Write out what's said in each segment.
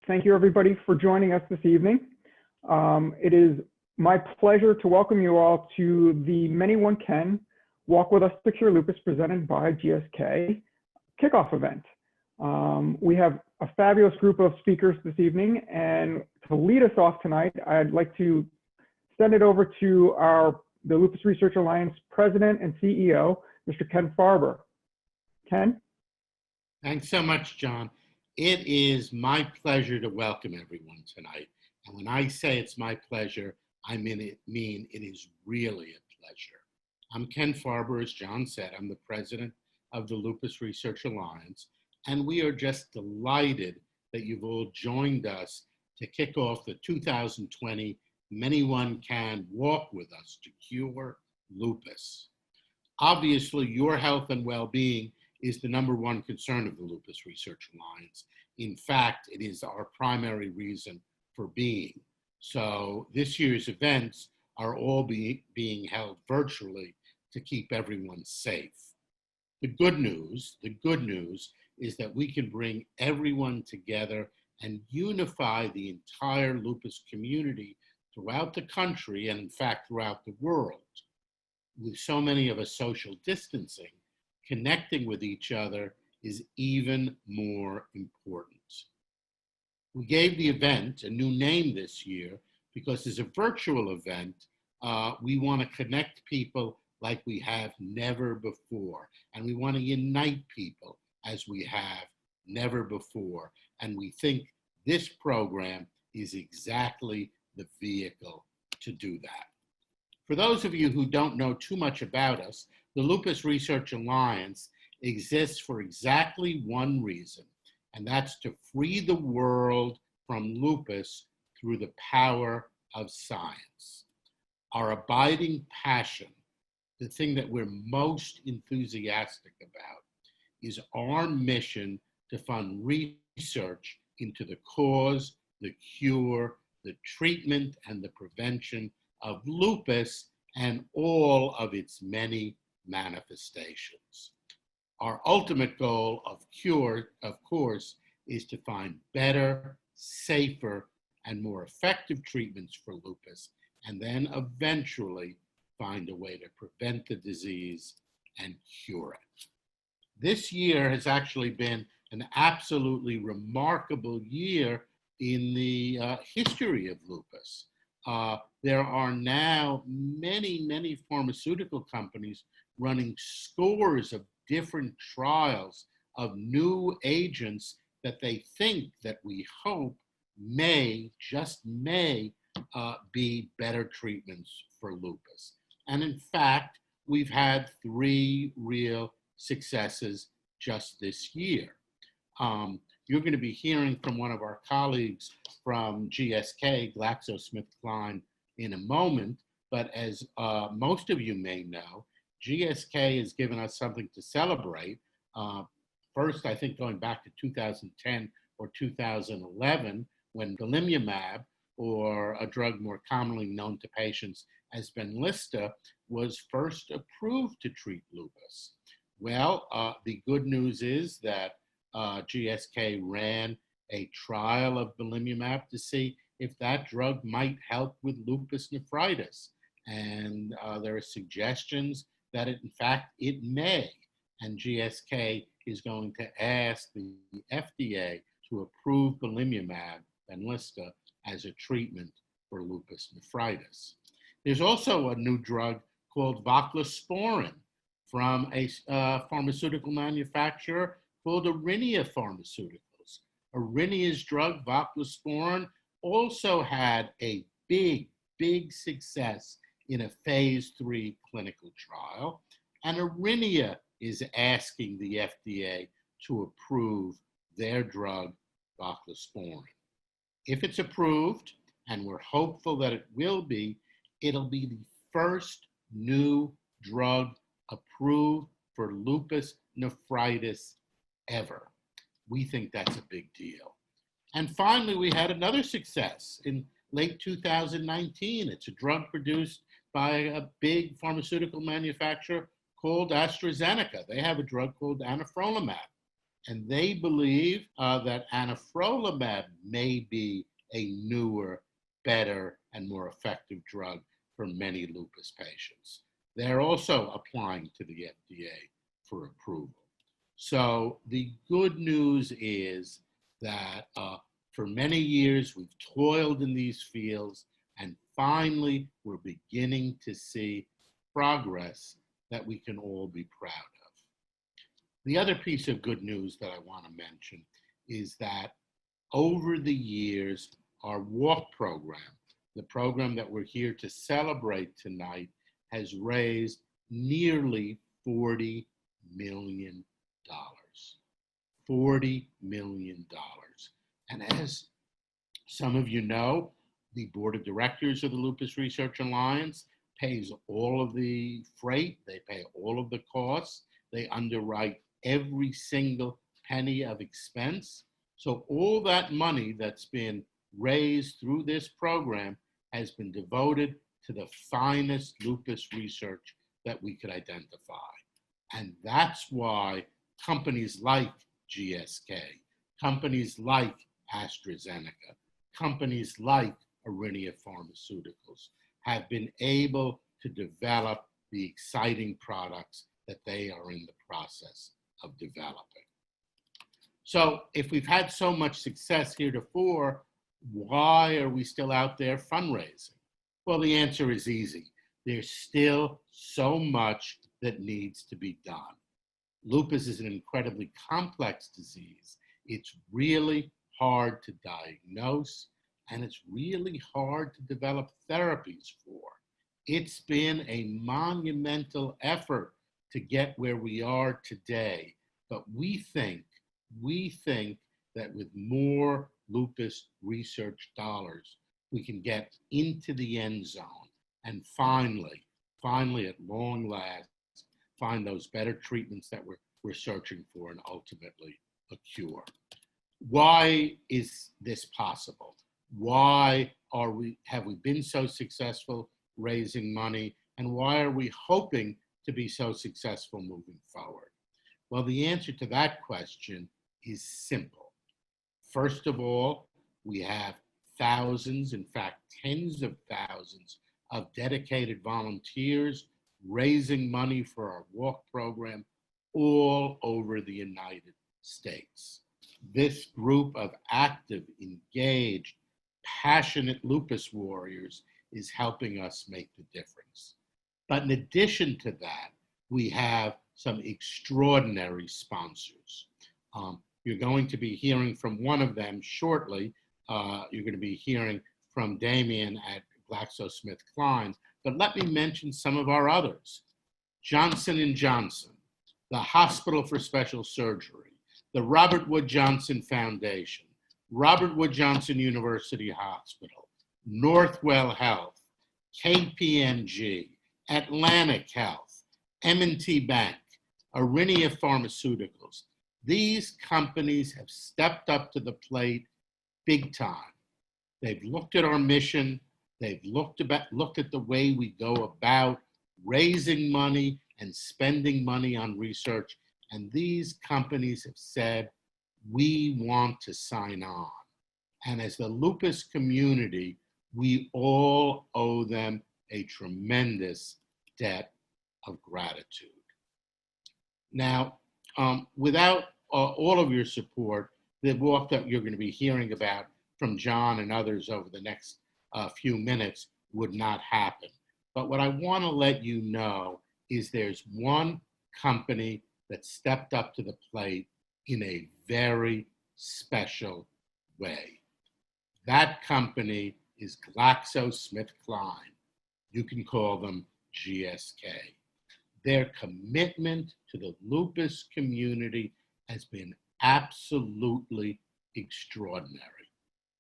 Thank you, everybody, for joining us this evening. It is my pleasure to welcome you all to the ManyOne Can Walk With Us to Cure Lupus presented by GSK Kickoff event. We have a fabulous group of speakers this evening, and to lead us off tonight, I'd like to send it over to the Lupus Research Alliance President and CEO, Mr. Ken Farber. Ken? Thanks so much, John. It is my pleasure to welcome everyone tonight. And when I say it's my pleasure, I mean it is really a pleasure. I'm Ken Farber, as John said. I'm the president of the Lupus Research Alliance, and we are just delighted that you've all joined us to kick off the 2020 ManyOne Can Walk With Us to Cure Lupus. Obviously, your health and well-being is the #1 concern of the Lupus Research Alliance. In fact, it is our primary reason for being. So this year's events are all being held virtually to keep everyone safe. The good news is that we can bring everyone together and unify the entire lupus community throughout the country and in fact throughout the world. With so many of us social distancing, connecting with each other is even more important. We gave the event a new name this year because as a virtual event, we want to connect people like we have never before. And we want to unite people as we have never before. And we think this program is exactly the vehicle to do that. For those of you who don't know too much about us, the Lupus Research Alliance exists for exactly one reason, and that's to free the world from lupus through the power of science. Our abiding passion, the thing that we're most enthusiastic about, is our mission to fund research into the cause, the cure, the treatment, and the prevention of lupus and all of its many manifestations. Our ultimate goal of cure, of course, is to find better, safer, and more effective treatments for lupus, and then eventually find a way to prevent the disease and cure it. This year has actually been an absolutely remarkable year in the history of lupus. There are now many pharmaceutical companies running scores of different trials of new agents that they think, that we hope may, just may, be better treatments for lupus. And in fact, we've had 3 real successes just this year. You're going to be hearing from one of our colleagues from GSK, GlaxoSmithKline, in a moment, but as most of you may know, GSK has given us something to celebrate. First, I think going back to 2010 or 2011, when golimumab, or a drug more commonly known to patients as Benlysta, was first approved to treat lupus. Well, the good news is that GSK ran a trial of golimumab to see if that drug might help with lupus nephritis. And there are suggestions that in fact it may. And GSK is going to ask the FDA to approve golimumab, Benlysta, as a treatment for lupus nephritis. There's also a new drug called voclosporin from a pharmaceutical manufacturer called Aurinia Pharmaceuticals. Aurinia's drug, voclosporin, also had a big success in a phase 3 clinical trial, and Aurinia is asking the FDA to approve their drug, voclosporin. If it's approved, and we're hopeful that it will be, it'll be the first new drug approved for lupus nephritis ever. We think that's a big deal. And finally, we had another success in late 2019. It's a drug produced by a big pharmaceutical manufacturer called AstraZeneca. They have a drug called anifrolumab. and they believe that anifrolumab may be a newer, better, and more effective drug for many lupus patients. They're also applying to the FDA for approval. So the good news is that for many years we've toiled in these fields, and finally we're beginning to see progress that we can all be proud of. The other piece of good news that I want to mention is that over the years, our WALK program, the program that we're here to celebrate tonight, has raised nearly $40 million. $40 million. And as some of you know, the board of directors of the Lupus Research Alliance pays all of the freight, they pay all of the costs, they underwrite every single penny of expense. So all that money that's been raised through this program has been devoted to the finest lupus research that we could identify. And that's why companies like GSK, companies like AstraZeneca, companies like Aurinia Pharmaceuticals have been able to develop the exciting products that they are in the process of developing. So if we've had so much success heretofore, why are we still out there fundraising? Well, the answer is easy. There's still so much that needs to be done. Lupus is an incredibly complex disease. It's really hard to diagnose, and it's really hard to develop therapies for. It's been a monumental effort to get where we are today, but we think that with more lupus research dollars, we can get into the end zone and finally, at long last, find those better treatments that we're searching for and ultimately a cure. Why is this possible? Why have we been so successful raising money, and why are we hoping to be so successful moving forward? Well, the answer to that question is simple. First of all, we have thousands, in fact, tens of thousands of dedicated volunteers raising money for our WALK program all over the United States. This group of active, engaged, passionate lupus warriors is helping us make the difference. But in addition to that, we have some extraordinary sponsors. You're going to be hearing from one of them shortly. You're going to be hearing from Daemion at GlaxoSmithKline. But let me mention some of our others. Johnson & Johnson, the Hospital for Special Surgery, the Robert Wood Johnson Foundation, Robert Wood Johnson University Hospital, Northwell Health, KPMG, Atlantic Health, M&T Bank, Aurinia Pharmaceuticals. These companies have stepped up to the plate big time. They've looked at our mission. They've looked at the way we go about raising money and spending money on research. And these companies have said, we want to sign on. And as the lupus community, we all owe them a tremendous debt of gratitude. Now, without all of your support, the walk that you're going to be hearing about from John and others over the next few minutes would not happen. But what I want to let you know is there's one company that stepped up to the plate in a very special way. That company is GlaxoSmithKline. You can call them GSK. Their commitment to the lupus community has been absolutely extraordinary.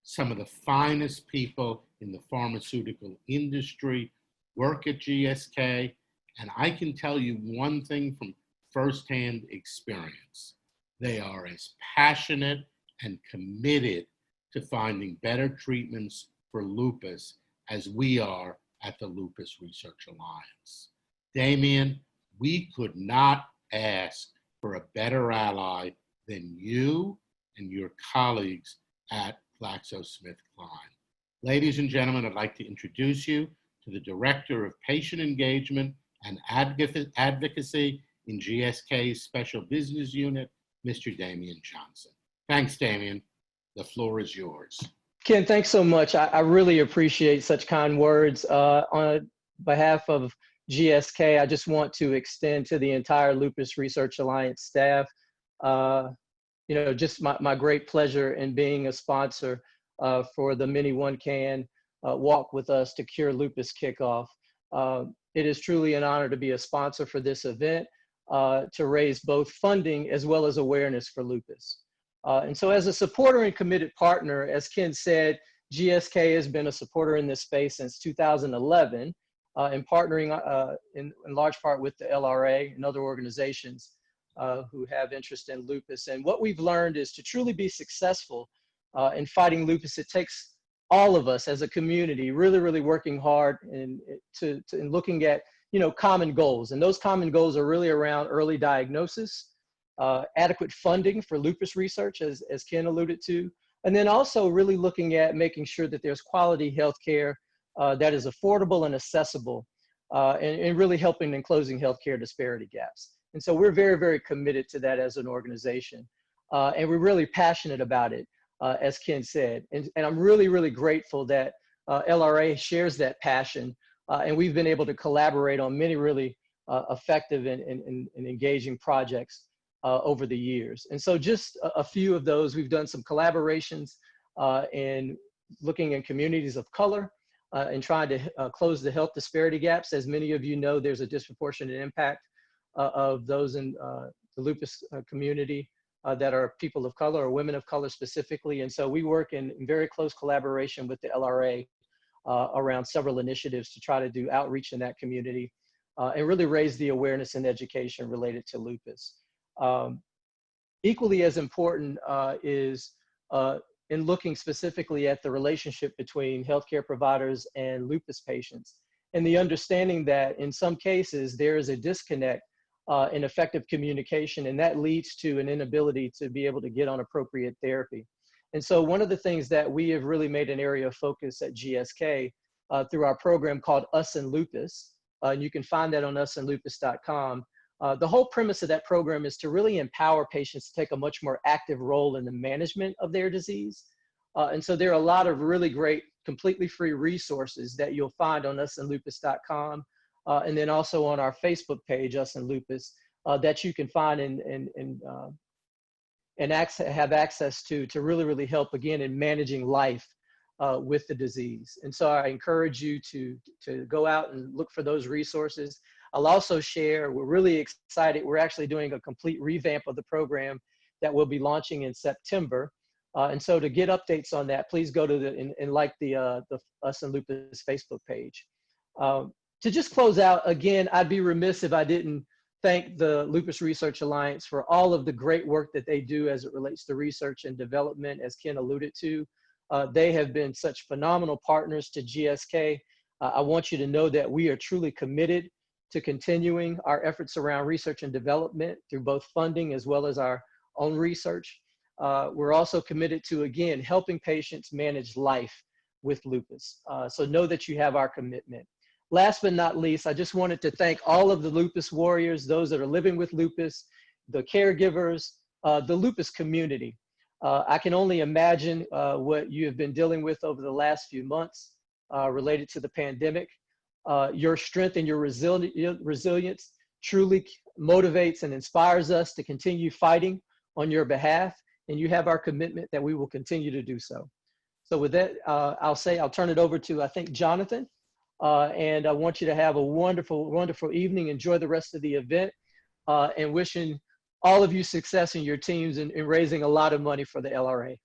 Some of the finest people in the pharmaceutical industry work at GSK, and I can tell you one thing from firsthand experience. They are as passionate and committed to finding better treatments for lupus as we are at the Lupus Research Alliance. Daemion, we could not ask for a better ally than you and your colleagues at GlaxoSmithKline. Ladies and gentlemen, I'd like to introduce you to the Director of Patient Engagement and Advocacy in GSK's Special Business Unit, Mr. Daemion Johnson. Thanks, Daemion. The floor is yours. Ken, thanks so much. I really appreciate such kind words. On behalf of GSK, I just want to extend to the entire Lupus Research Alliance staff, just my great pleasure in being a sponsor for the ManyOne Can Walk with Us to Cure Lupus Kickoff. It is truly an honor to be a sponsor for this event to raise both funding as well as awareness for lupus. And so as a supporter and committed partner, as Ken said, GSK has been a supporter in this space since 2011 and partnering in large part with the LRA and other organizations who have interest in lupus. And what we've learned is to truly be successful in fighting lupus, it takes all of us as a community really working hard and looking at common goals. And those common goals are really around early diagnosis, adequate funding for lupus research, as Ken alluded to, and then also really looking at making sure that there's quality healthcare that is affordable and accessible, and really helping in closing healthcare disparity gaps. And so we're very committed to that as an organization, and we're really passionate about it, as Ken said. And I'm really grateful that LRA shares that passion, and we've been able to collaborate on many really effective and engaging projects over the years. And so just a few of those, we've done some collaborations in looking in communities of color and trying to close the health disparity gaps. As many of you know, there's a disproportionate impact of those in the lupus community that are people of color or women of color specifically. And so we work in very close collaboration with the LRA around several initiatives to try to do outreach in that community and really raise the awareness and education related to lupus. Equally as important is in looking specifically at the relationship between healthcare providers and lupus patients, and the understanding that in some cases there is a disconnect in effective communication, and that leads to an inability to be able to get on appropriate therapy. And so one of the things that we have really made an area of focus at GSK through our program called Us and Lupus, and you can find that on usandlupus.com. The whole premise of that program is to really empower patients to take a much more active role in the management of their disease. And so there are a lot of really great, completely free resources that you'll find on usandlupus.com, and then also on our Facebook page, Us and Lupus, that you can find and have access to really help, again, in managing life with the disease. And so I encourage you to go out and look for those resources. I'll also share, we're really excited. We're actually doing a complete revamp of the program that we'll be launching in September. And so to get updates on that, please go to the Us and Lupus Facebook page. To just close out, again, I'd be remiss if I didn't thank the Lupus Research Alliance for all of the great work that they do as it relates to research and development, as Ken alluded to. They have been such phenomenal partners to GSK. I want you to know that we are truly committed to continuing our efforts around research and development through both funding as well as our own research. We're also committed to, again, helping patients manage life with lupus. So know that you have our commitment. Last but not least, I just wanted to thank all of the lupus warriors, those that are living with lupus, the caregivers, the lupus community. I can only imagine what you have been dealing with over the last few months related to the pandemic. Your strength and your resilience truly motivates and inspires us to continue fighting on your behalf, and you have our commitment that we will continue to do so. So with that, I'll turn it over to, I think, Jonathan, and I want you to have a wonderful evening. Enjoy the rest of the event, and wishing all of you success in your teams in raising a lot of money for the LRA.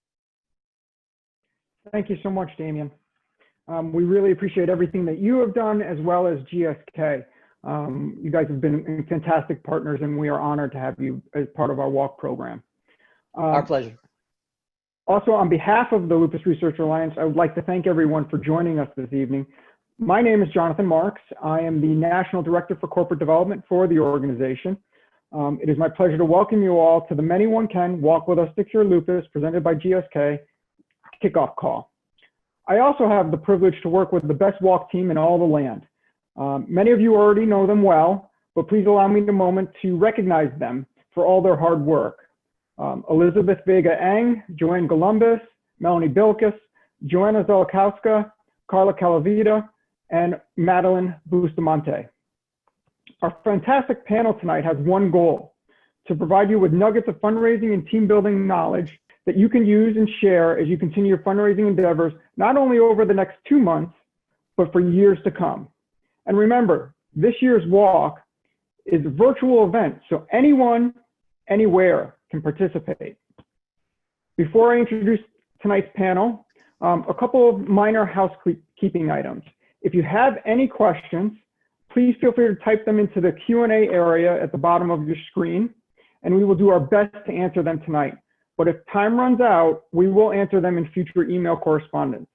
Thank you so much, Daemion. We really appreciate everything that you have done, as well as GSK. You guys have been fantastic partners, and we are honored to have you as part of our walk program. Our pleasure. Also, on behalf of the Lupus Research Alliance, I would like to thank everyone for joining us this evening. My name is Jonathan Marks. I am the National Director for Corporate Development for the organization. It is my pleasure to welcome you all to the ManyOne Can Walk With Us to Cure Lupus presented by GSK Kickoff Call. I also have the privilege to work with the best walk team in all the land. Many of you already know them well, but please allow me a moment to recognize them for all their hard work. Elizabeth Vega-Eng, Joanne Columbus, Melanie Bilkis, Joanna Zolakowska, Carla Calavita, and Madeline Bustamante. Our fantastic panel tonight has one goal: to provide you with nuggets of fundraising and team building knowledge that you can use and share as you continue your fundraising endeavors, not only over the next 2 months, but for years to come. And remember, this year's walk is a virtual event, so anyone, anywhere can participate. Before I introduce tonight's panel, a couple of minor housekeeping items. If you have any questions, please feel free to type them into the Q&A area at the bottom of your screen, and we will do our best to answer them tonight. But if time runs out, we will answer them in future email correspondence.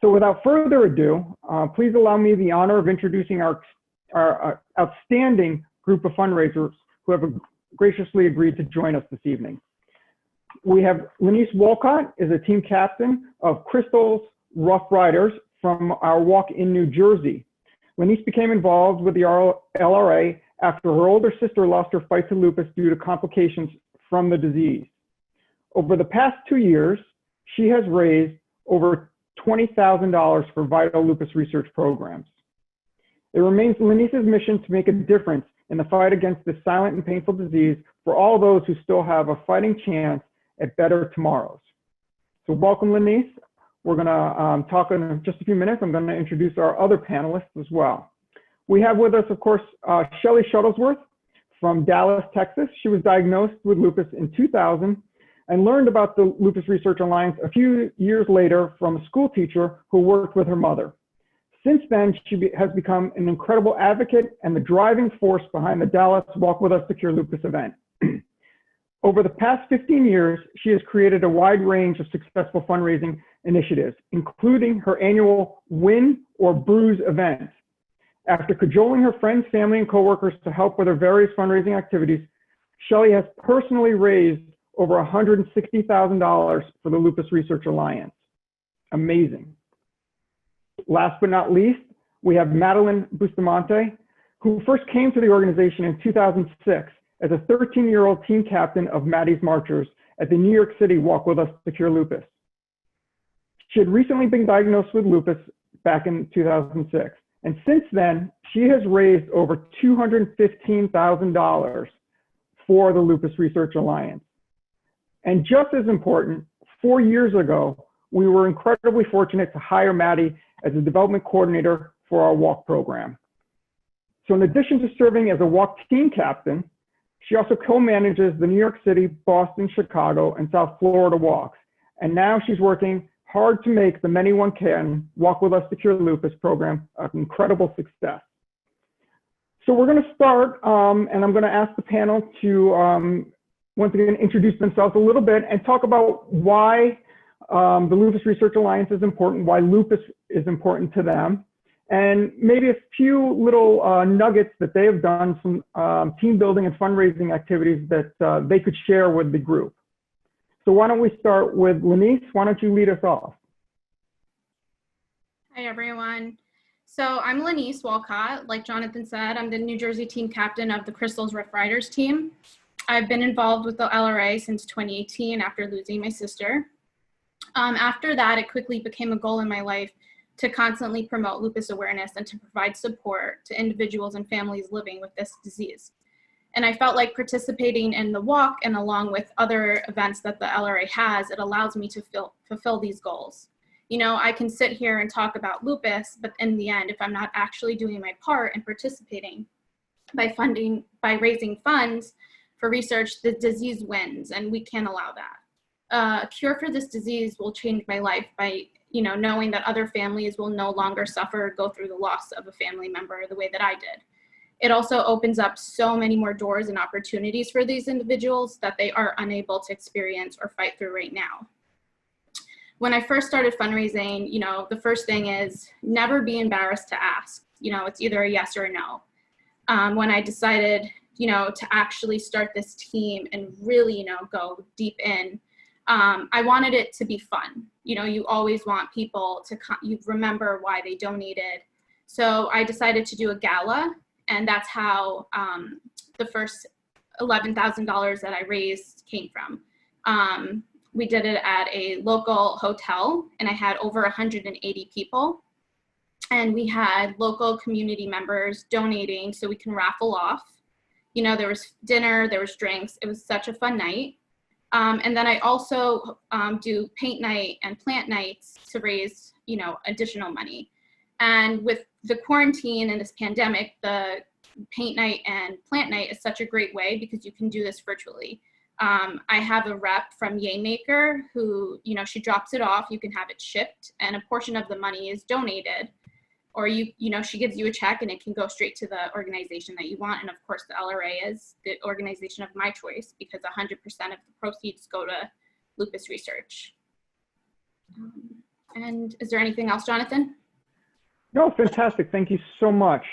So without further ado, please allow me the honor of introducing our outstanding group of fundraisers who have graciously agreed to join us this evening. We have Lynise Walcott is a team captain of Crystal's Ruff Ryders from our walk in New Jersey. Lynise became involved with the LRA after her older sister lost her fight to lupus due to complications from the disease. Over the past 2 years, she has raised over $20,000 for vital lupus research programs. It remains Lynise's mission to make a difference in the fight against this silent and painful disease for all those who still have a fighting chance at better tomorrows. So welcome, Lynise. We're gonna talk in just a few minutes. I'm gonna introduce our other panelists as well. We have with us, of course, Shelley Shuttlesworth from Dallas, Texas. She was diagnosed with lupus in 2000 and learned about the Lupus Research Alliance a few years later from a school teacher who worked with her mother. Since then, she has become an incredible advocate and the driving force behind the Dallas Walk With Us to Cure Lupus event. Over the past 15 years, she has created a wide range of successful fundraising initiatives, including her annual Win or Bruise event. After cajoling her friends, family, and coworkers to help with her various fundraising activities, Shelley has personally raised over $160,000 for the Lupus Research Alliance. Amazing. Last but not least, we have Madeline Bustamante, who first came to the organization in 2006 as a 13-year-old team captain of Maddy's Marchers at the New York City Walk With Us to Cure Lupus. She had recently been diagnosed with lupus back in 2006, and since then, she has raised over $215,000 for the Lupus Research Alliance. And just as important, 4 years ago, we were incredibly fortunate to hire Maddy as a development coordinator for our walk program. So in addition to serving as a walk team captain, she also co-manages the New York City, Boston, Chicago, and South Florida walks. And now she's working hard to make the ManyOne Can Walk With Us to Cure Lupus program an incredible success. So we're gonna start, and I'm gonna ask the panel to once again introduce themselves a little bit and talk about why the Lupus Research Alliance is important, why lupus is important to them, and maybe a few little nuggets that they have done, some team building and fundraising activities that they could share with the group. So why don't we start with Lynise? Why don't you lead us off? Hi, everyone. So I'm Lynise Walcott. Like Jonathan said, I'm the New Jersey team captain of the Crystal's Ruff Ryders team. I've been involved with the LRA since 2018 after losing my sister. After that, it quickly became a goal in my life to constantly promote lupus awareness and to provide support to individuals and families living with this disease. And I felt like participating in the walk and along with other events that the LRA has, it allows me to fulfill these goals. You know, I can sit here and talk about lupus, but in the end, if I'm not actually doing my part and participating by raising funds for research, the disease wins, and we can't allow that. A cure for this disease will change my life by, knowing that other families will no longer suffer or go through the loss of a family member the way that I did. It also opens up so many more doors and opportunities for these individuals that they are unable to experience or fight through right now. When I first started fundraising, the first thing is never be embarrassed to ask. It's either a yes or a no. When I decided to actually start this team and really, go deep in, I wanted it to be fun. You always want people to you remember why they donated. So I decided to do a gala, and that's how the first $11,000 that I raised came from. We did it at a local hotel, and I had over 180 people. And we had local community members donating so we can raffle off. There was dinner, there was drinks. It was such a fun night. And then I also do paint night and plant nights to raise, additional money. And with the quarantine and this pandemic, the paint night and plant night is such a great way because you can do this virtually. I have a rep from Yaymaker who, she drops it off, you can have it shipped, and a portion of the money is donated. Or she gives you a check and it can go straight to the organization that you want. And of course, the LRA is the organization of my choice because 100% of the proceeds go to Lupus Research. And is there anything else, Jonathan? No, fantastic. Thank you so much.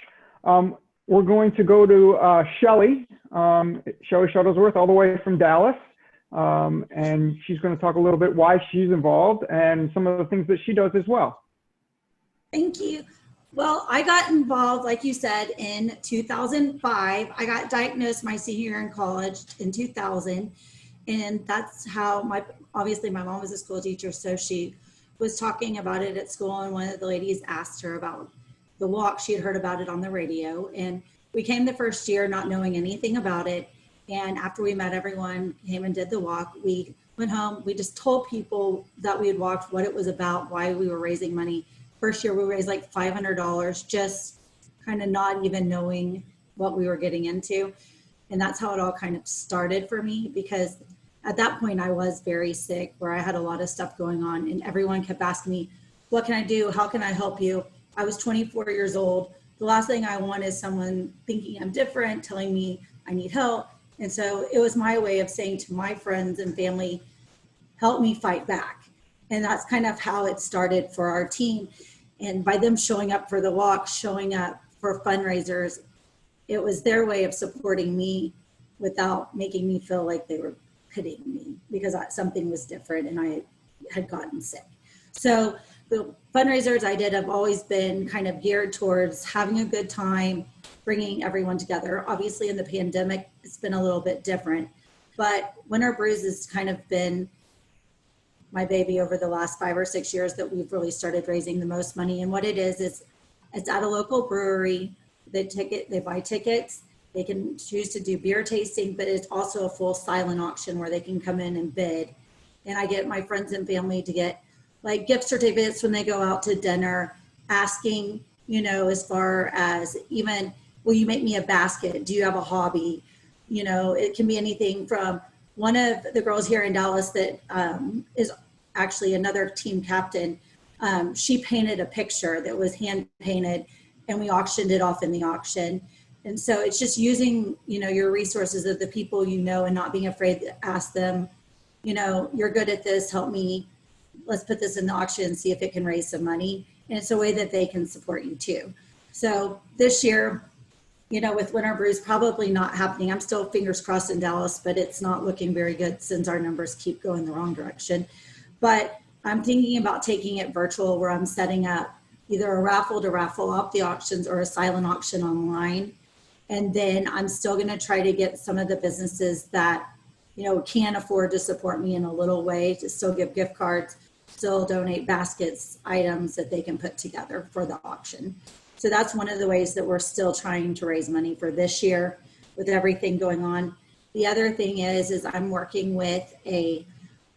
We're going to go to Shelley Shuttlesworth, all the way from Dallas. And she's going to talk a little bit why she's involved and some of the things that she does as well. Thank you. Well, I got involved, like you said, in 2005. I got diagnosed my senior year in college in 2000. And that's how obviously my mom was a school teacher. So she was talking about it at school. And one of the ladies asked her about the walk. She had heard about it on the radio. And we came the first year not knowing anything about it. And after we met everyone, came and did the walk, we went home. We just told people that we had walked, what it was about, why we were raising money. First year we raised like $500, just kind of not even knowing what we were getting into. And that's how it all kind of started for me, because at that point I was very sick, where I had a lot of stuff going on, and everyone kept asking me, what can I do? How can I help you? I was 24 years old. The last thing I want is someone thinking I'm different, telling me I need help. And so it was my way of saying to my friends and family, help me fight back. And that's kind of how it started for our team. And by them showing up for the walk, showing up for fundraisers, it was their way of supporting me without making me feel like they were pitying me, because something was different and I had gotten sick. So the fundraisers I did have always been kind of geared towards having a good time, bringing everyone together. Obviously in the pandemic, it's been a little bit different, but Winter Brews has kind of been my baby over the last 5 or 6 years that we've really started raising the most money. And what it is it's at a local brewery. They buy tickets. They can choose to do beer tasting, but it's also a full silent auction where they can come in and bid. And I get my friends and family to get like gift certificates when they go out to dinner, asking, as far as even, will you make me a basket? Do you have a hobby? It can be anything from one of the girls here in Dallas that is actually another team captain. She painted a picture that was hand painted, and we auctioned it off in the auction. And so it's just using, your resources of the people and not being afraid to ask them, you're good at this, help me. Let's put this in the auction and see if it can raise some money. And it's a way that they can support you too. So this year, with Winter Brews probably not happening, I'm still fingers crossed in Dallas, but it's not looking very good since our numbers keep going the wrong direction. But I'm thinking about taking it virtual, where I'm setting up either a raffle to raffle off the auctions or a silent auction online. And then I'm still going to try to get some of the businesses that, can afford to support me in a little way to still give gift cards, still donate baskets, items that they can put together for the auction. So that's one of the ways that we're still trying to raise money for this year with everything going on. The other thing is I'm working with a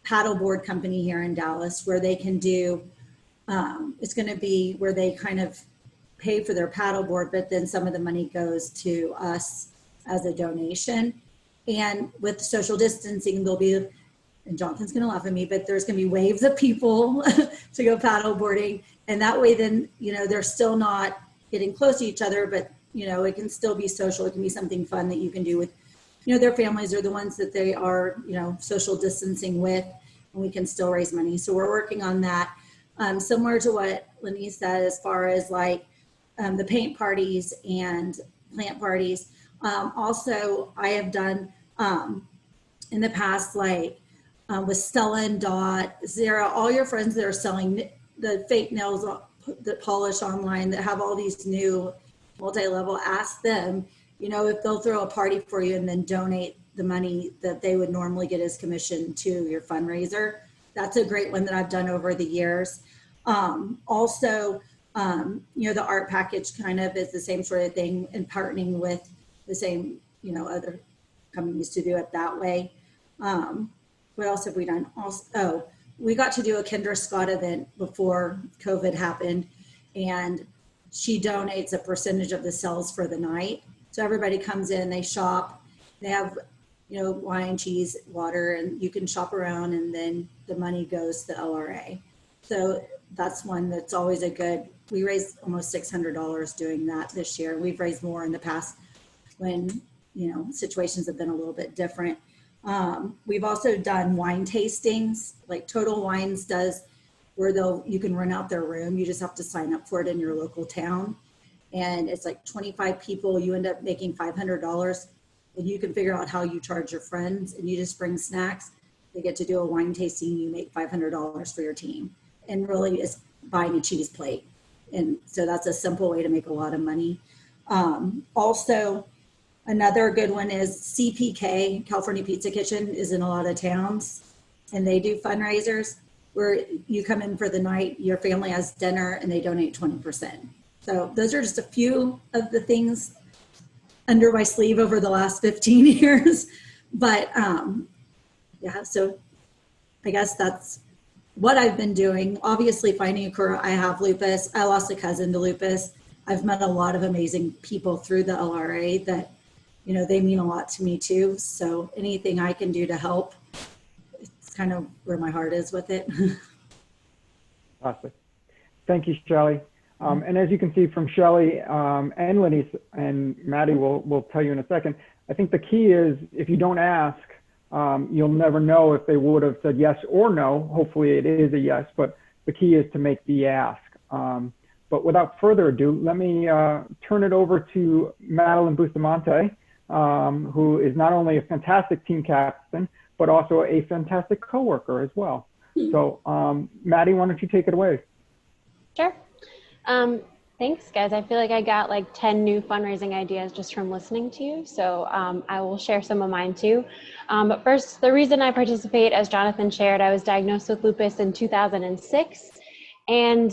paddleboard company here in Dallas where they can do, it's going to be where they kind of pay for their paddleboard, but then some of the money goes to us as a donation. And with social distancing, there'll be, and Jonathan's going to laugh at me, but there's going to be waves of people to go paddleboarding. And that way then, they're still not getting close to each other, but, it can still be social. It can be something fun that you can do with, their families or the ones that they are, social distancing with, and we can still raise money. So we're working on that. Similar to what Lynise said, as far as like the paint parties and plant parties, Also, I have done in the past, like with Stella and Dot, Zara, all your friends that are selling the fake nails that polish online that have all these new multi-level, ask them, you know, if they'll throw a party for you and then donate the money that they would normally get as commission to your fundraiser. That's a great one that I've done over the years. Also, you know, the art package kind of is the same sort of thing, and partnering with the same, you know, other companies to do it that way. What else have we done? Also, oh, we got to do a Kendra Scott event before COVID happened, and she donates a percentage of the sales for the night. So everybody comes in, they shop, they have, you know, wine, cheese, water, and you can shop around, and then the money goes to the LRA. So that's one that's always a good, we raised almost $600 doing that this year. We've raised more in the past when, you know, situations have been a little bit different. We've also done wine tastings, like Total Wines does, where you can rent out their room. You just have to sign up for it in your local town. And it's like 25 people, you end up making $500, and you can figure out how you charge your friends, and you just bring snacks. They get to do a wine tasting, you make $500 for your team. And really it's buying a cheese plate. And so that's a simple way to make a lot of money. Also, another good one is CPK, California Pizza Kitchen, is in a lot of towns, and they do fundraisers where you come in for the night, your family has dinner, and they donate 20%. So those are just a few of the things under my sleeve over the last 15 years. But yeah, so I guess that's what I've been doing. Obviously finding a career. I have lupus. I lost a cousin to lupus. I've met a lot of amazing people through the LRA that, you know, they mean a lot to me too. So anything I can do to help, it's kind of where my heart is with it. Awesome. Thank you, Shelley. And as you can see from Shelley and Lynise, and Maddy will tell you in a second, I think the key is if you don't ask, you'll never know if they would have said yes or no. Hopefully it is a yes, but the key is to make the ask. But without further ado, let me turn it over to Madeline Bustamante, who is not only a fantastic team captain, but also a fantastic coworker as well. So Maddy, why don't you take it away? Sure. Thanks, guys. I feel like I got like 10 new fundraising ideas just from listening to you. So I will share some of mine too. But first, the reason I participate, as Jonathan shared, I was diagnosed with lupus in 2006. And,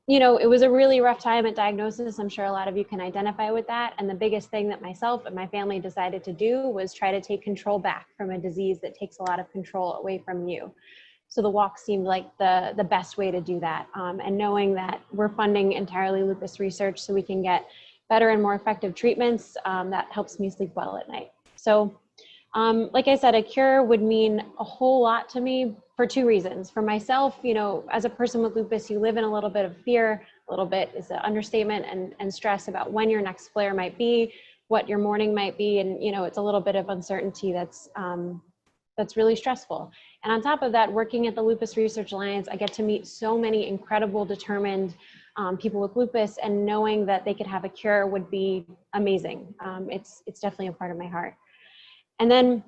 you know, it was a really rough time at diagnosis. I'm sure a lot of you can identify with that. And the biggest thing that myself and my family decided to do was try to take control back from a disease that takes a lot of control away from you. So the walk seemed like the best way to do that. And knowing that we're funding entirely lupus research so we can get better and more effective treatments, that helps me sleep well at night. So like I said, a cure would mean a whole lot to me for two reasons. For myself, you know, as a person with lupus, you live in a little bit of fear, a little bit is an understatement, and stress about when your next flare might be, what your morning might be. And, you know, it's a little bit of uncertainty that's really stressful. And on top of that, working at the Lupus Research Alliance, I get to meet so many incredible, determined people with lupus, and knowing that they could have a cure would be amazing. It's definitely a part of my heart. And then,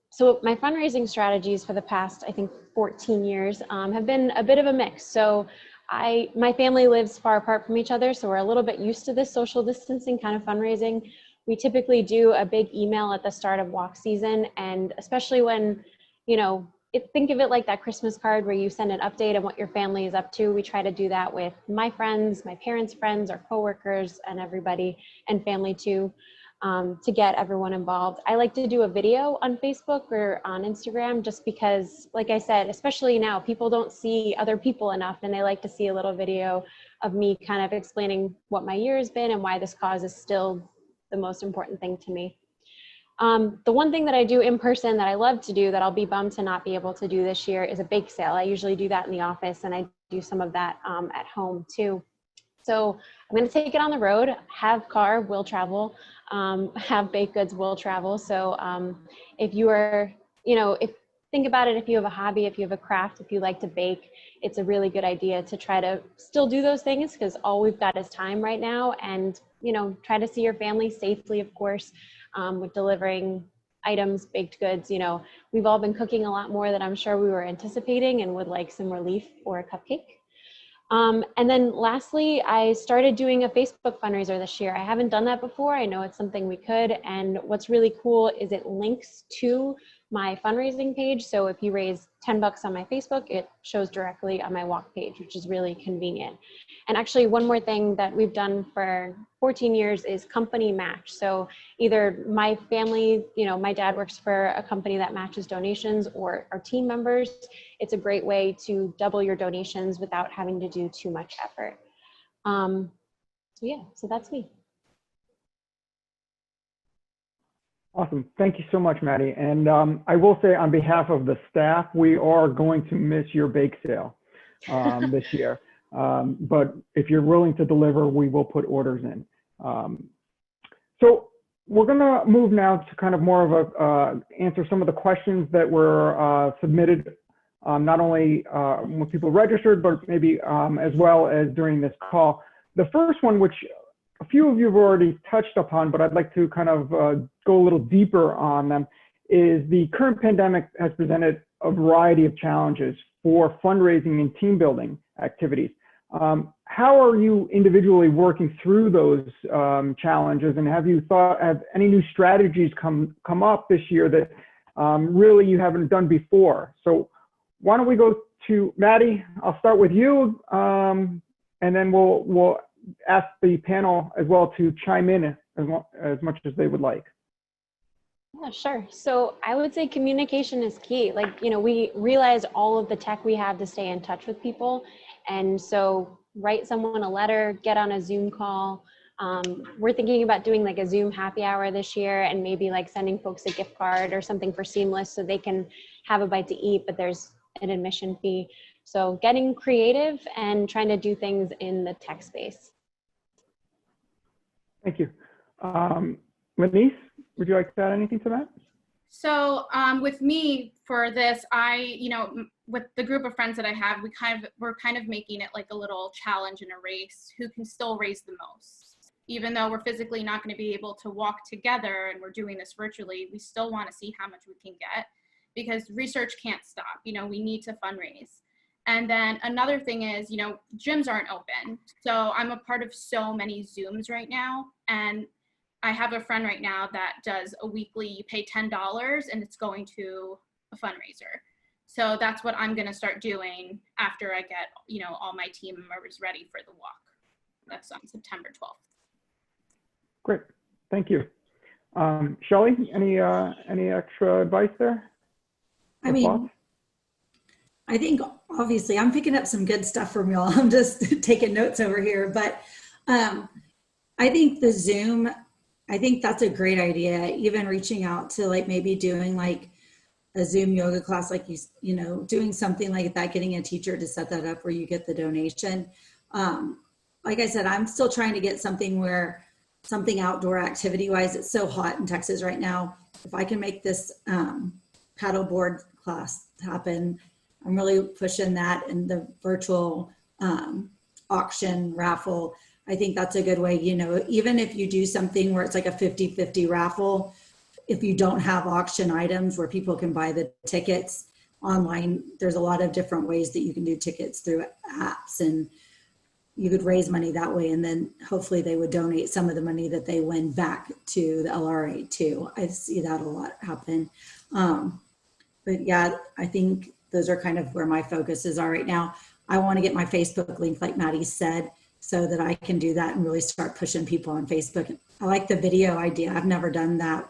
so my fundraising strategies for the past, I think 14 years have been a bit of a mix. So my family lives far apart from each other, so we're a little bit used to this social distancing kind of fundraising. We typically do a big email at the start of walk season, and especially when, you know, think of it like that Christmas card where you send an update on what your family is up to. We try to do that with my friends, my parents' friends, our coworkers, and everybody, and family too, to get everyone involved. I like to do a video on Facebook or on Instagram just because, like I said, especially now, people don't see other people enough, and they like to see a little video of me kind of explaining what my year has been and why this cause is still the most important thing to me. The one thing that I do in person that I love to do that I'll be bummed to not be able to do this year is a bake sale. I usually do that in the office, and I do some of that at home too. So I'm going to take it on the road. Have car, will travel. Have baked goods, will travel. So if you are, you know, think about it, if you have a hobby, if you have a craft, if you like to bake, it's a really good idea to try to still do those things, because all we've got is time right now. And you know, try to see your family safely, of course, with delivering items, baked goods. You know, we've all been cooking a lot more than I'm sure we were anticipating and would like some relief or a cupcake. And then lastly, I started doing a Facebook fundraiser this year. I haven't done that before. I know it's something we could. And what's really cool is it links to my fundraising page. So if you raise $10 on my Facebook, it shows directly on my walk page, which is really convenient. And actually, one more thing that we've done for 14 years is company match. So either my family, you know, my dad works for a company that matches donations, or our team members. It's a great way to double your donations without having to do too much effort. So yeah, so that's me. Awesome. Thank you so much, Maddy. And I will say on behalf of the staff, we are going to miss your bake sale this year. But if you're willing to deliver, we will put orders in. So we're going to move now to kind of more of a answer some of the questions that were submitted, not only when people registered, but maybe as well as during this call. The first one, which a few of you have already touched upon, but I'd like to kind of go a little deeper on them, is the current pandemic has presented a variety of challenges for fundraising and team building activities. How are you individually working through those challenges, and have any new strategies come up this year that really you haven't done before? So why don't we go to Maddy? I'll start with you, and then we'll ask the panel as well to chime in as much as they would like. Yeah, sure. So I would say communication is key. Like, you know, we realize all of the tech we have to stay in touch with people. And so write someone a letter, get on a Zoom call. We're thinking about doing like a Zoom happy hour this year, and maybe like sending folks a gift card or something for Seamless so they can have a bite to eat, but there's an admission fee. So getting creative and trying to do things in the tech space. Thank you. Lynise, would you like to add anything to that? So with me for this, with the group of friends that I have, we're kind of making it like a little challenge and a race, who can still raise the most. Even though we're physically not going to be able to walk together and we're doing this virtually, we still want to see how much we can get, because research can't stop. You know, we need to fundraise. And then another thing is, you know, gyms aren't open. So I'm a part of so many Zooms right now. And I have a friend right now that does a weekly, you pay $10 and it's going to a fundraiser. So that's what I'm going to start doing after I get, you know, all my team members ready for the walk. That's on September 12th. Great. Thank you. Shelley, any extra advice there? I mean, I think obviously I'm picking up some good stuff from y'all. I'm just taking notes over here, but I think the Zoom, I think that's a great idea. Even reaching out to like maybe doing like a Zoom yoga class, like you know, doing something like that, getting a teacher to set that up where you get the donation. Like I said, I'm still trying to get something outdoor activity wise. It's so hot in Texas right now. If I can make this paddleboard class happen, I'm really pushing that, and the virtual auction raffle. I think that's a good way, you know, even if you do something where it's like a 50-50 raffle, if you don't have auction items where people can buy the tickets online, there's a lot of different ways that you can do tickets through apps, and you could raise money that way. And then hopefully they would donate some of the money that they win back to the LRA too. I see that a lot happen. But yeah, I think those are kind of where my focuses are right now. I want to get my Facebook link, like Maddy said, so that I can do that and really start pushing people on Facebook. I like the video idea. I've never done that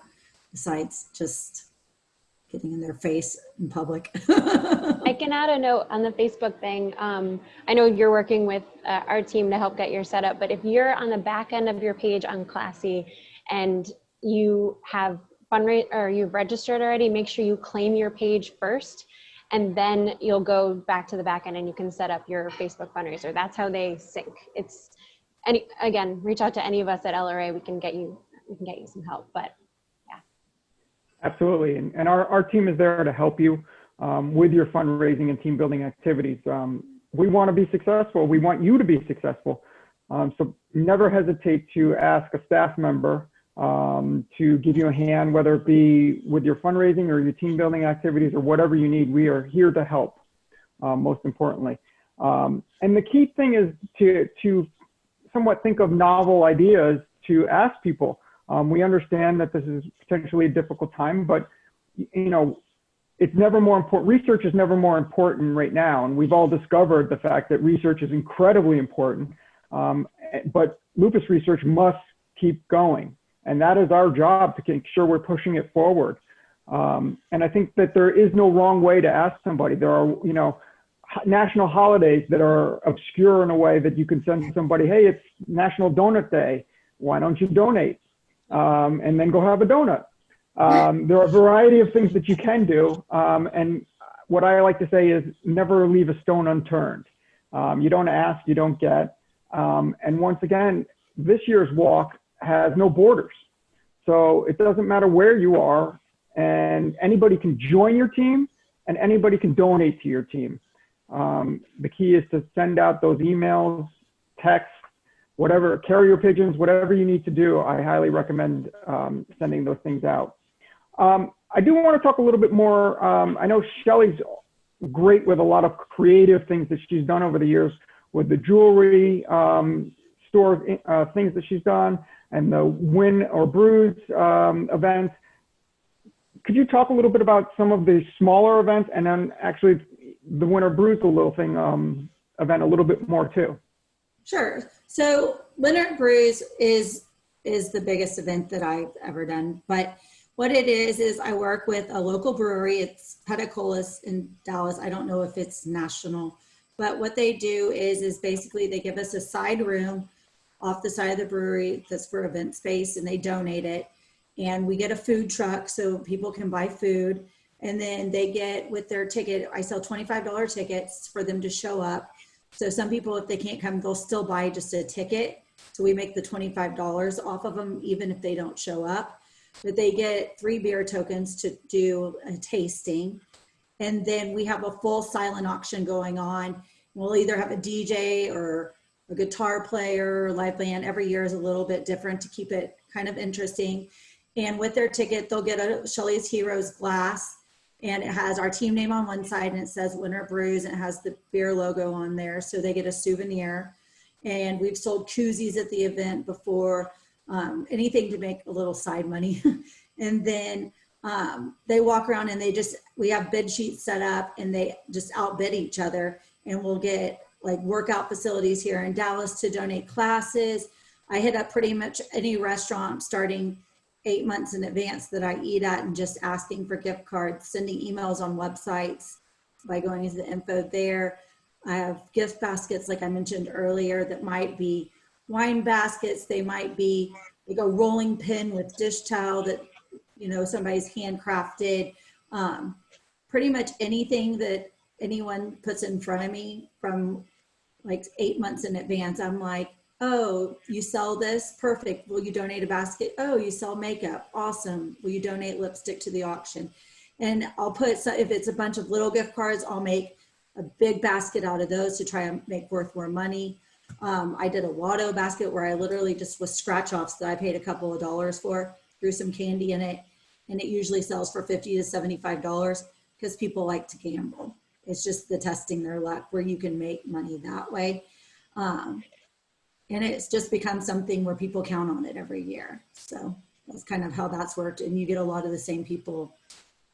besides just getting in their face in public. I can add a note on the Facebook thing. I know you're working with our team to help get your setup, but if you're on the back end of your page on Classy and you have or you've registered already, make sure you claim your page first, and then you'll go back to the back end and you can set up your Facebook fundraiser. That's how they sync. Again, reach out to any of us at LRA. We can get you some help, but yeah. Absolutely, and our team is there to help you with your fundraising and team building activities. We want to be successful. We want you to be successful. So never hesitate to ask a staff member to give you a hand, whether it be with your fundraising or your team building activities or whatever you need. We are here to help, most importantly. And the key thing is to somewhat think of novel ideas to ask people. We understand that this is potentially a difficult time, but it's never more important. Research is never more important right now. And we've all discovered the fact that research is incredibly important, but lupus research must keep going. And that is our job, to make sure we're pushing it forward. And I think that there is no wrong way to ask somebody. There are, national holidays that are obscure in a way that you can send somebody, hey, it's National Donut Day. Why don't you donate? And then go have a donut. There are a variety of things that you can do. And what I like to say is never leave a stone unturned. You don't ask, you don't get. And once again, this year's walk has no borders. So it doesn't matter where you are, and anybody can join your team and anybody can donate to your team. The key is to send out those emails, texts, whatever, carrier pigeons, whatever you need to do. I highly recommend sending those things out. I do want to talk a little bit more. I know Shelley's great with a lot of creative things that she's done over the years with the jewelry store things that she's done and the Win or Bruise events. Could you talk a little bit about some of the smaller events, and then actually the Win or Bruise event a little bit more too? Sure. So Win or Bruise is the biggest event that I've ever done. But what it is I work with a local brewery. It's Petacolis in Dallas. I don't know if it's national, but what they do is basically they give us a side room off the side of the brewery that's for event space, and they donate it. And we get a food truck so people can buy food. And then they get with their ticket, I sell $25 tickets for them to show up. So some people, if they can't come, they'll still buy just a ticket. So we make the $25 off of them, even if they don't show up. But they get 3 beer tokens to do a tasting. And then we have a full silent auction going on. We'll either have a DJ or a guitar player or live band. Every year is a little bit different to keep it kind of interesting. And with their ticket, they'll get a Shelley's Heroes glass. And it has our team name on one side and it says Win or Bruise, and it has the beer logo on there. So they get a souvenir. And we've sold koozies at the event before, anything to make a little side money. And then they walk around and we have bid sheets set up and they just outbid each other. And we'll get like workout facilities here in Dallas to donate classes. I hit up pretty much any restaurant starting 8 months in advance that I eat at and just asking for gift cards, sending emails on websites by going into the info there. I have gift baskets, like I mentioned earlier, that might be wine baskets. They might be like a rolling pin with dish towel that, somebody's handcrafted. Pretty much anything that anyone puts in front of me from like 8 months in advance, I'm like, oh, you sell this? Perfect. Will you donate a basket? Oh, you sell makeup? Awesome. Will you donate lipstick to the auction? And I'll put, if it's a bunch of little gift cards, I'll make a big basket out of those to try and make worth more money. I did a Watto basket where I literally just was scratch offs that I paid a couple of dollars for, threw some candy in it, and it usually sells for $50 to $75 because people like to gamble. It's just the testing their luck where you can make money that way. And it's just become something where people count on it every year. So that's kind of how that's worked. And you get a lot of the same people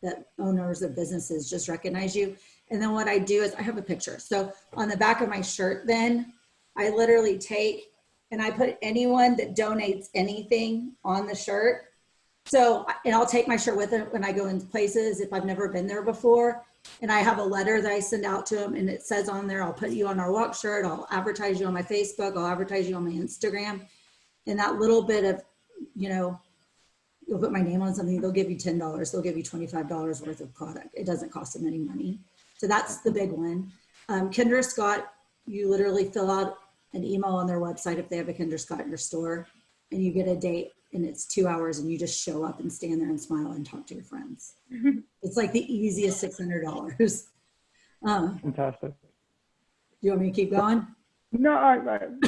that owners of businesses just recognize you. And then what I do is I have a picture. So on the back of my shirt, then I literally take and I put anyone that donates anything on the shirt. So, and I'll take my shirt with it when I go in places if I've never been there before. And I have a letter that I send out to them, and it says on there, I'll put you on our walk shirt, I'll advertise you on my Facebook, I'll advertise you on my Instagram. And that little bit of, you'll put my name on something, they'll give you $10, they'll give you $25 worth of product. It doesn't cost them any money. So that's the big one. Kinder Scott, you literally fill out an email on their website if they have a Kinder Scott in your store, and you get a date, and it's 2 hours, and you just show up and stand there and smile and talk to your friends. It's like the easiest $600. Fantastic. Do you want me to keep going? No,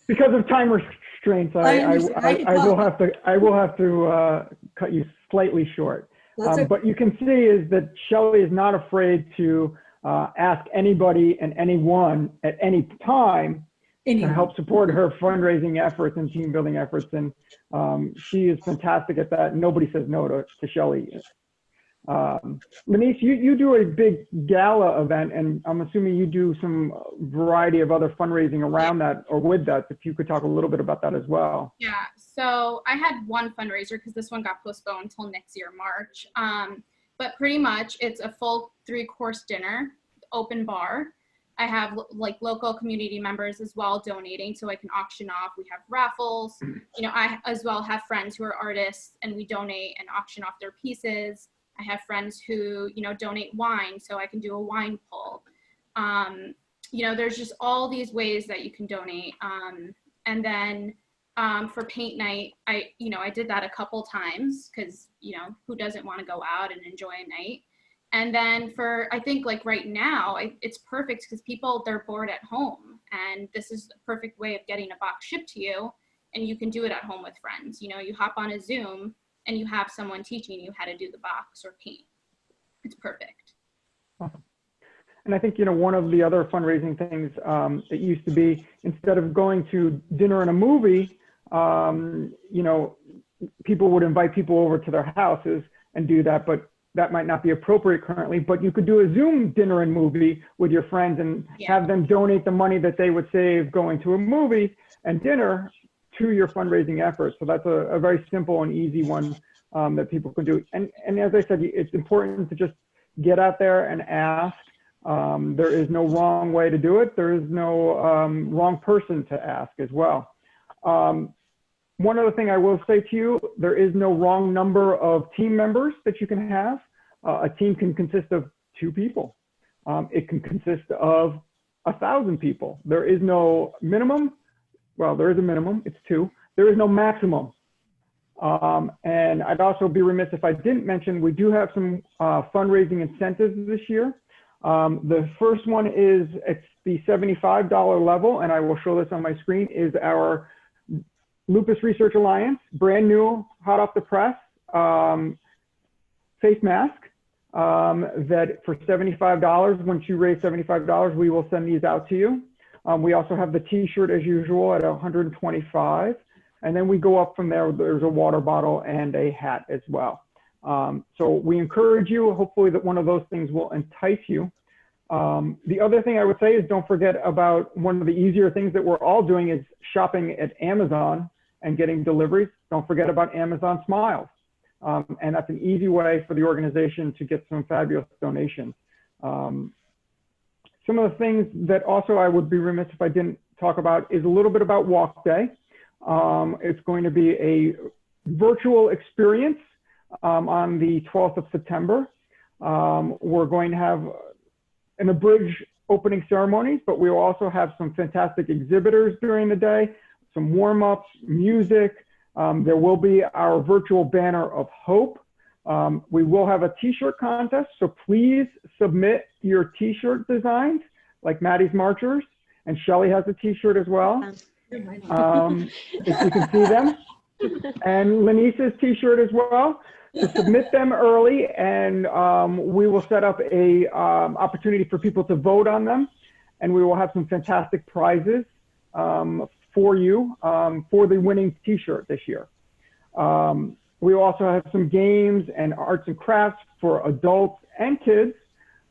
because of time restraints, I will have to cut you slightly short. Okay. But you can see is that Shelley is not afraid to ask anybody and anyone at any time to help support her fundraising efforts and team building efforts. And she is fantastic at that. Nobody says no to Shelley. Lynise, you do a big gala event, and I'm assuming you do some variety of other fundraising around that or with that. If you could talk a little bit about that as well. Yeah, so I had one fundraiser because this one got postponed until next year, March. But pretty much it's a full 3-course dinner, open bar. I have like local community members as well donating, so I can auction off. We have raffles. You know, I as well have friends who are artists, and we donate and auction off their pieces. I have friends who, you know, donate wine, so I can do a wine pull. You know, there's just all these ways that you can donate. And then for paint night, I did that a couple times because, you know, who doesn't want to go out and enjoy a night? And then I think like right now, it's perfect because people, they're bored at home, and this is the perfect way of getting a box shipped to you, and you can do it at home with friends. You know, you hop on a Zoom and you have someone teaching you how to do the box or paint. It's perfect. Awesome. And I think, you know, one of the other fundraising things, it used to be, instead of going to dinner and a movie, you know, people would invite people over to their houses and do that, but that might not be appropriate currently. But you could do a Zoom dinner and movie with your friends and have them donate the money that they would save going to a movie and dinner to your fundraising efforts. So that's a very simple and easy one that people can do. And as I said, it's important to just get out there and ask. There is no wrong way to do it. There is no wrong person to ask as well. One other thing I will say to you, there is no wrong number of team members that you can have. A team can consist of 2 people. It can consist of 1,000 people. There is no minimum. Well, there is a minimum, it's 2. There is no maximum. And I'd also be remiss if I didn't mention, we do have some fundraising incentives this year. The first one is, it's the $75 level, and I will show this on my screen, is our Lupus Research Alliance, brand new, hot off the press, face mask, that for $75, once you raise $75, we will send these out to you. We also have the t-shirt as usual at $125. And then we go up from there. There's a water bottle and a hat as well. So we encourage you, hopefully that one of those things will entice you. The other thing I would say is don't forget about one of the easier things that we're all doing is shopping at Amazon and getting deliveries. Don't forget about Amazon Smiles. And that's an easy way for the organization to get some fabulous donations. Some of the things that also I would be remiss if I didn't talk about is a little bit about Walk Day. It's going to be a virtual experience on the 12th of September. We're going to have an abridged opening ceremonies, but we will also have some fantastic exhibitors during the day, some warm-ups, music. There will be our virtual banner of hope. We will have a t-shirt contest, so please submit your t-shirt designs, like Maddy's Marchers, and Shelley has a t-shirt as well. If you can see them, and Lynise's t-shirt as well. To submit them early, and we will set up a opportunity for people to vote on them, and we will have some fantastic prizes for you for the winning t-shirt this year. We will also have some games and arts and crafts for adults and kids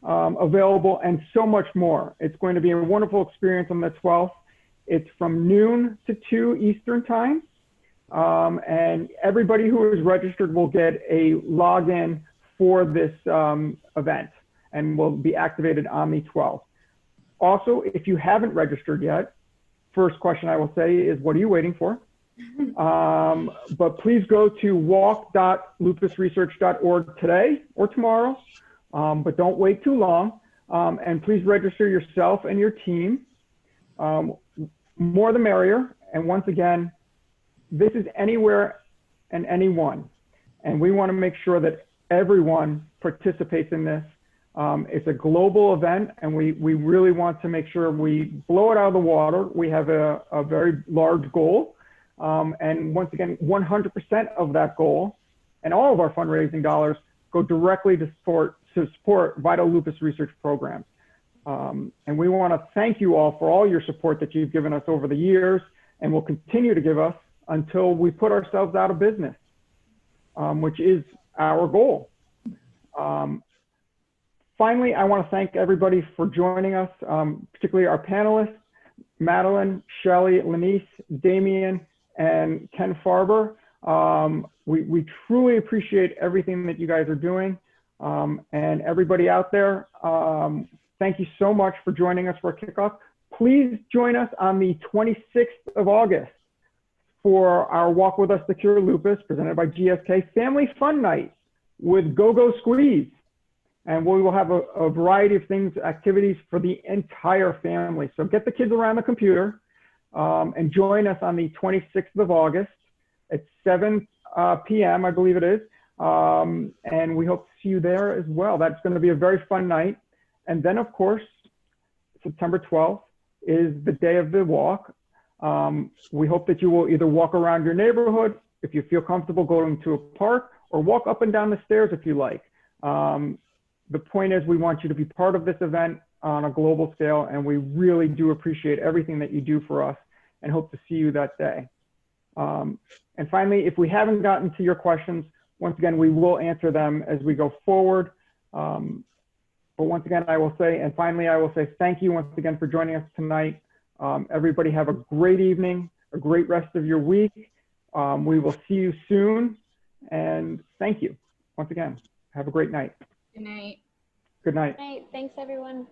available, and so much more. It's going to be a wonderful experience on the 12th. It's from noon to 2 Eastern time. And everybody who is registered will get a login for this event and will be activated on the 12th. Also, if you haven't registered yet, first question I will say is, what are you waiting for? But please go to walk.lupusresearch.org today or tomorrow, but don't wait too long. And please register yourself and your team. More the merrier. And once again, this is anywhere and anyone. And we want to make sure that everyone participates in this It's a global event, and we really want to make sure we blow it out of the water. We have a very large goal. And once again, 100% of that goal and all of our fundraising dollars go directly to support vital lupus research programs. And we want to thank you all for all your support that you've given us over the years and will continue to give us until we put ourselves out of business, which is our goal. Finally, I want to thank everybody for joining us, particularly our panelists, Madeline, Shelley, Lynise, Daemion, and Ken Farber. We truly appreciate everything that you guys are doing. And everybody out there, thank you so much for joining us for a kickoff. Please join us on the 26th of August for our Walk With Us to Cure Lupus, presented by GSK Family Fun Night with Go-Go Squeeze. And we will have a variety of things, activities for the entire family. So get the kids around the computer and join us on the 26th of August at 7 p.m., I believe it is. And we hope to see you there as well. That's going to be a very fun night. And then, of course, September 12th is the day of the walk. We hope that you will either walk around your neighborhood, if you feel comfortable going to a park, or walk up and down the stairs if you like. The point is, we want you to be part of this event on a global scale, and we really do appreciate everything that you do for us and hope to see you that day. And finally, if we haven't gotten to your questions, once again, we will answer them as we go forward. But once again, I will say, and finally, I will say thank you once again for joining us tonight. Everybody have a great evening, a great rest of your week. We will see you soon, and thank you once again. Have a great night. Good night. Good night. Good night. Thanks, everyone.